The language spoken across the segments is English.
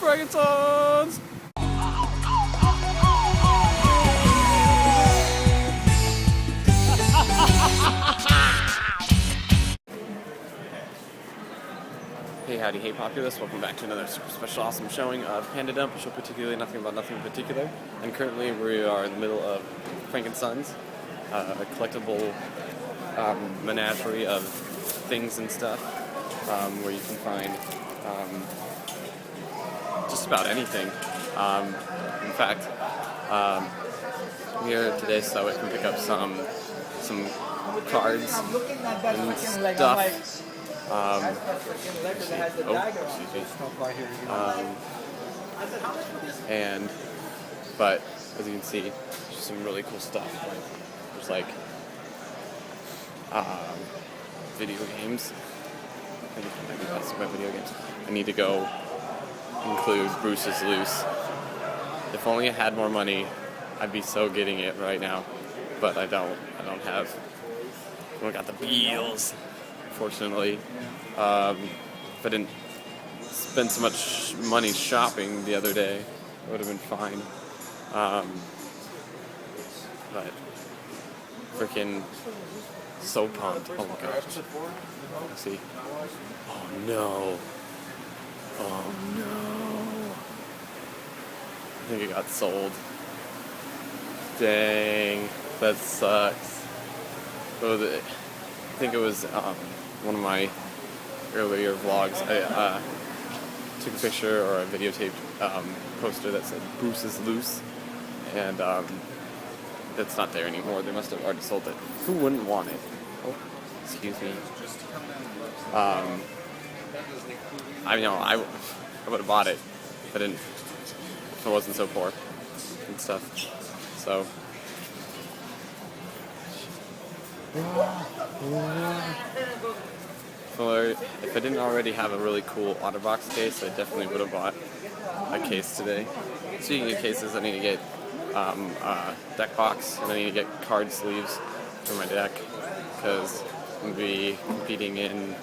Franken Sons! Hey howdy, hey populace, welcome back to another super special awesome showing of PandaDUMP, a show particularly nothing about nothing in particular. And currently we are in the middle of Franken Sons, a collectible menagerie of things and stuff, where you can find just about anything. In fact, I'm here today so I can pick up some cards and stuff. But as you can see, there's some really cool stuff. There's like video games. I think maybe that's my video games. I need to go include Bruce's Loose. If only I had more money, I'd be so getting it right now. But I don't got the bills. Unfortunately, if I didn't spend so much money shopping the other day, it would have been fine. But freaking so pumped! Oh my gosh! Let's see. Oh no! Oh no! I think it got sold. Dang, that sucks. I think it was one of my earlier vlogs. I took a picture or a videotaped poster that said Bruce's Loose, and it's not there anymore. They must have already sold it. Who wouldn't want it? Oh, excuse me. I know I would have bought it if I wasn't so poor and stuff. So. Or if I didn't already have a really cool OtterBox case, I definitely would have bought a case today. Speaking of cases, I need to get a deck box, and I need to get card sleeves for my deck, because I'm going to be competing in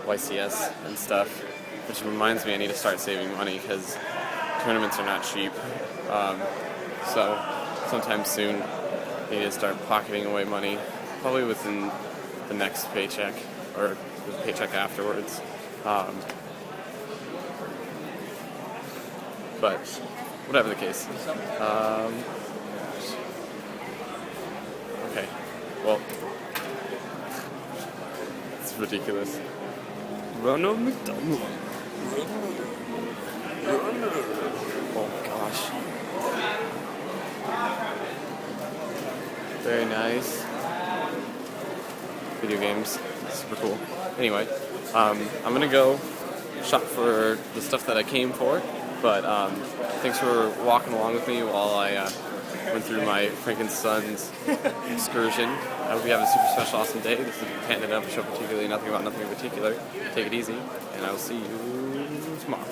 YCS and stuff, which reminds me I need to start saving money, because tournaments are not cheap. So sometime soon I need to start pocketing away money, probably within the next paycheck, or the paycheck afterwards. But whatever the case. Okay, well, it's ridiculous. Ronald McDonald. Oh gosh. Very nice. Video games, super cool. Anyway, I'm gonna go shop for the stuff that I came for, but thanks for walking along with me while I went through my Franken Sons excursion. I hope you have a super special awesome day. This is PandaDUMP, show particularly nothing about nothing in particular. Take it easy, and I will see you tomorrow.